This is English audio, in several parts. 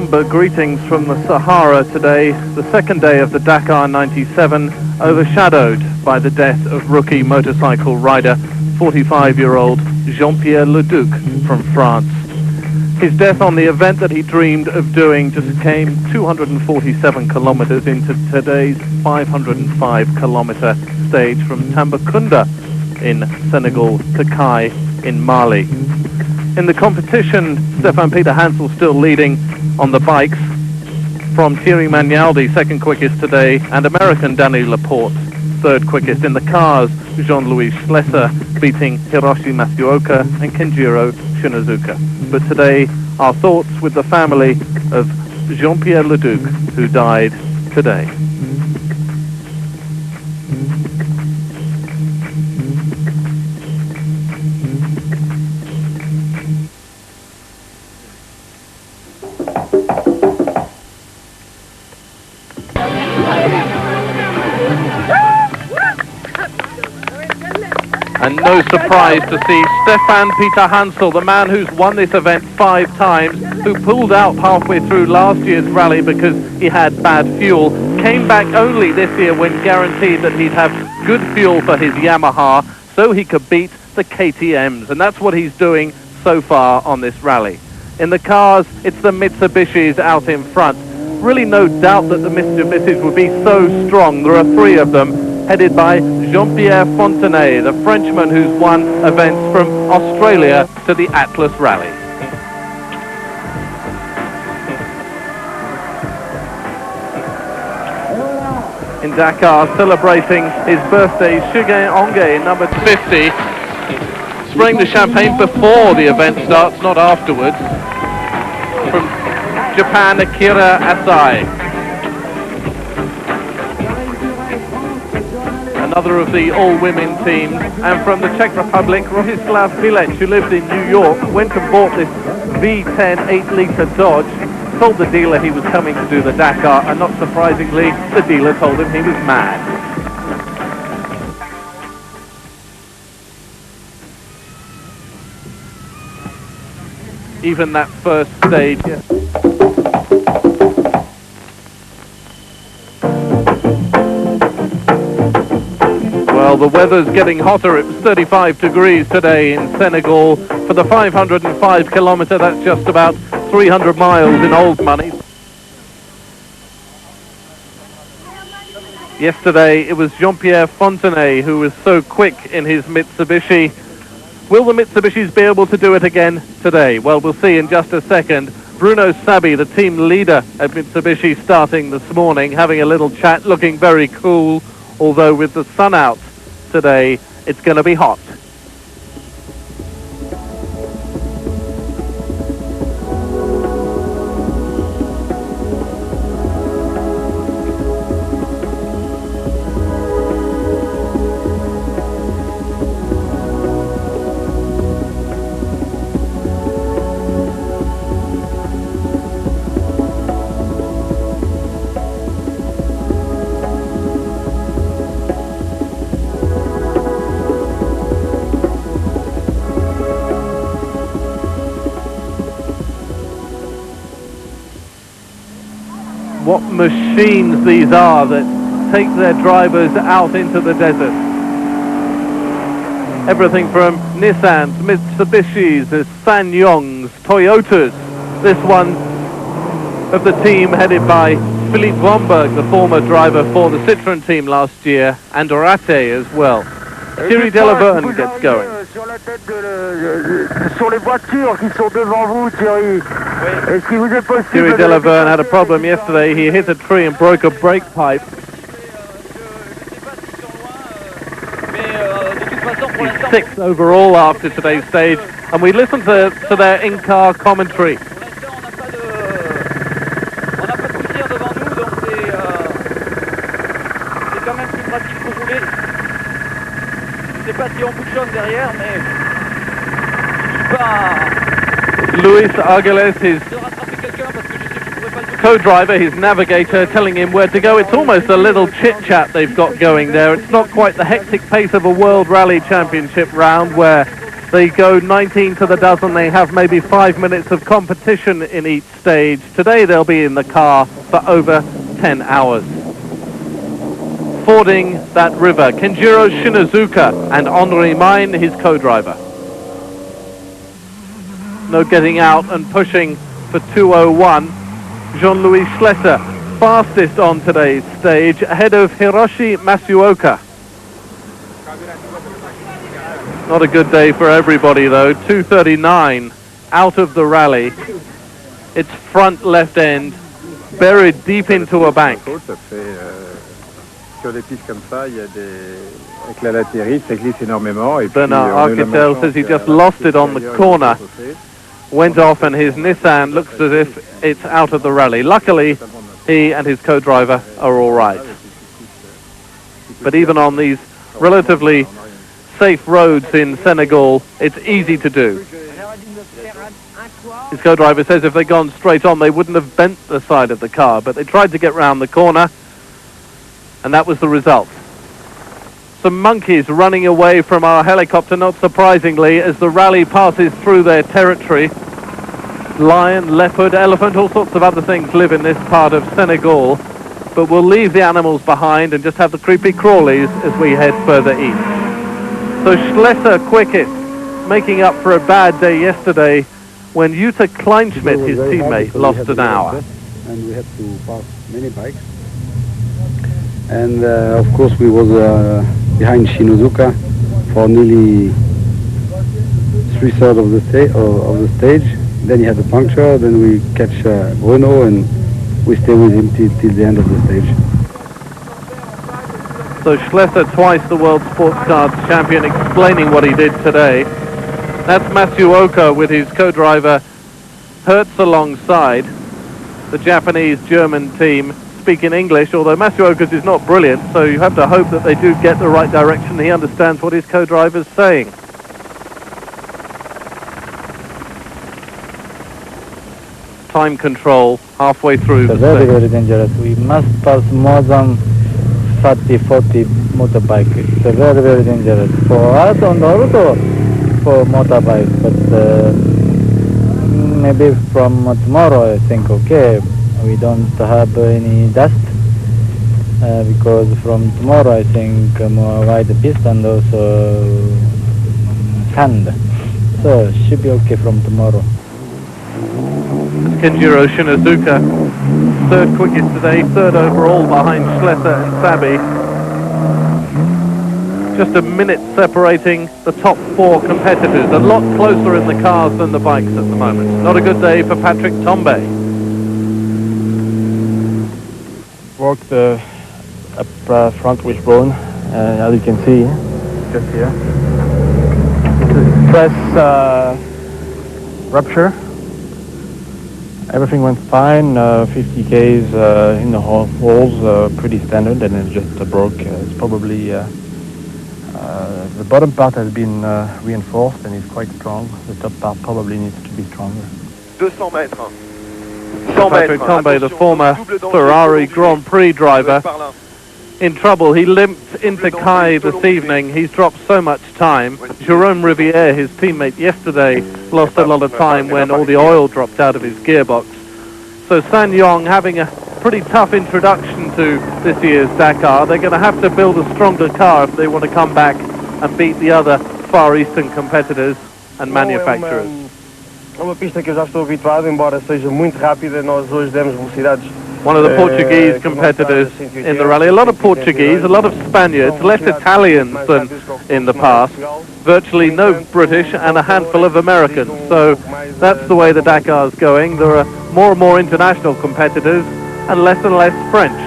somber greetings from the Sahara today, the second day of the Dakar 97, overshadowed by the death of rookie motorcycle rider 45-year-old Jean-Pierre Leduc from France. His death on the event that he dreamed of doing just came 247 kilometers into today's 505-kilometer stage from Tambacounda in Senegal to Kai in Mali. In the competition, Stefan Peter Hansel still leading on the bikes from Thierry Magnaldi, second quickest today, and American Danny Laporte, third quickest. In the cars, Jean-Louis Schlesser beating Hiroshi Matsuoka and Kenjiro Shinazuka. But today, our thoughts with the family of Jean-Pierre Leduc, who died today. And no surprise to see Stefan Peter Hansel, the man who's won this event 5 times, who pulled out halfway through last year's rally because he had bad fuel, came back only this year when guaranteed that he'd have good fuel for his Yamaha so he could beat the KTMs. And that's what he's doing so far on this rally. In the cars, it's the Mitsubishis out in front. Really no doubt that the Mitsubishis would be so strong. There are 3 of them, headed by Jean-Pierre Fontenay, the Frenchman who's won events from Australia to the Atlas Rally. In Dakar, celebrating his birthday, Shige Onge, number 50, spraying the champagne before the event starts, not afterwards. From Japan, Akira Asai. Another of the all-women teams, and from the Czech Republic, Rohislav Bilec, who lived in New York, went and bought this V10 8-litre Dodge, told the dealer he was coming to do the Dakar, and not surprisingly, the dealer told him he was mad. Even that first stage... Well, the weather's getting hotter. It was 35 degrees today in Senegal. For the 505 kilometer, that's just about 300 miles in old money. Yesterday, it was Jean-Pierre Fontenay who was so quick in his Mitsubishi. Will the Mitsubishis be able to do it again today? Well, we'll see in just a second. Bruno Sabi, the team leader at Mitsubishi, starting this morning, having a little chat, looking very cool, although with the sun out today, it's going to be hot. What machines these are that take their drivers out into the desert. Everything from Nissans, Mitsubishis, SsangYongs, Toyotas. This one of the team headed by Philippe Womberg, the former driver for the Citroën team last year, and Orate as well. Thierry Delaverne gets going. Thierry Delaverne had a problem yesterday. He hit a tree and broke a brake pipe. He's 6th overall after today's stage, and we listened to their in-car commentary. Luis Argeles, his co-driver, his navigator, telling him where to go. It's almost a little chit-chat they've got going there. It's not quite the hectic pace of a World Rally Championship round where They go 19 to the dozen. They have maybe 5 minutes of competition in each stage. Today they'll be in the car for over 10 hours. Fording that river, Kenjiro Shinazuka and Henri Mine, his co-driver. No getting out and pushing for 2:01. Jean-Louis Schlesser, fastest on today's stage, ahead of Hiroshi Masuoka. Not a good day for everybody though. 2:39 out of the rally. Its front left end buried deep into a bank. Bernard Arquitel says he just lost it on the corner, went off, and his Nissan looks as if it's out of the rally. Luckily, he and his co-driver are all right. But even on these relatively safe roads in Senegal, it's easy to do. His co-driver says if they'd gone straight on, they wouldn't have bent the side of the car, but they tried to get round the corner, and that was the result. Some monkeys running away from our helicopter, not surprisingly, as the rally passes through their territory. Lion, leopard, elephant, all sorts of other things live in this part of Senegal, but we'll leave the animals behind and just have the creepy crawlies as we head further east. So Schlesser quickest, making up for a bad day yesterday when Jutta Kleinschmidt, his teammate, lost an hour. And we had to pass many bikes. And of course we was behind Shinozuka for nearly 3/3 of the stage. Then he had a puncture, then we catch Bruno and we stay with him till the end of the stage. So Schlesser, twice the World Sports Cars champion, explaining what he did today. That's Masuoka with his co-driver Hertz alongside. The Japanese-German team speak in English, although Masuoka's is not brilliant, so you have to hope that they do get the right direction. He understands what his co-driver's saying. Time control halfway through. It's very, very dangerous. We must pass more than 30-40 motorbike. It's very, very dangerous for us and also for motorbike. But maybe from tomorrow, I think, okay, we don't have any dust because from tomorrow, I think, more wide piste and also sand. So it should be okay from tomorrow. Kenjiro Shinazuka, third quickest today, third overall behind Schlesser and Sabi. Just a minute separating the top four competitors, a lot closer in the cars than the bikes at the moment. Not a good day for Patrick Tombe. Worked up front wishbone, as you can see, just here. Press rupture. Everything went fine, 50 Ks in the holes, pretty standard, and it just broke. It's probably, the bottom part has been reinforced and is quite strong. The top part probably needs to be stronger. 200 mètres. Patrick Tombe, the former Ferrari Grand Prix driver, in trouble. He limped into Kai this evening. He's dropped so much time. Jérôme Rivière, his teammate yesterday, lost a lot of time when all the oil dropped out of his gearbox. So Sanyong having a pretty tough introduction to this year's Dakar. They're going to have to build a stronger car if they want to come back and beat the other Far Eastern competitors and manufacturers. Uma pista que eu já estou habituado, embora seja muito rápida, nós hoje demos velocidades. One of the Portuguese competitors in the rally. A lot of Portuguese, a lot of Spaniards, less Italians than in the past. Virtually no British and a handful of Americans. So that's the way the Dakar's going. There are more and more international competitors and less French.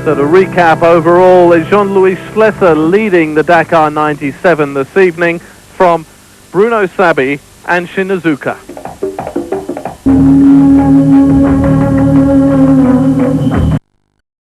So to recap, overall, Jean-Louis Schlesser leading the Dakar 97 this evening from Bruno Sabi and Shinazuka.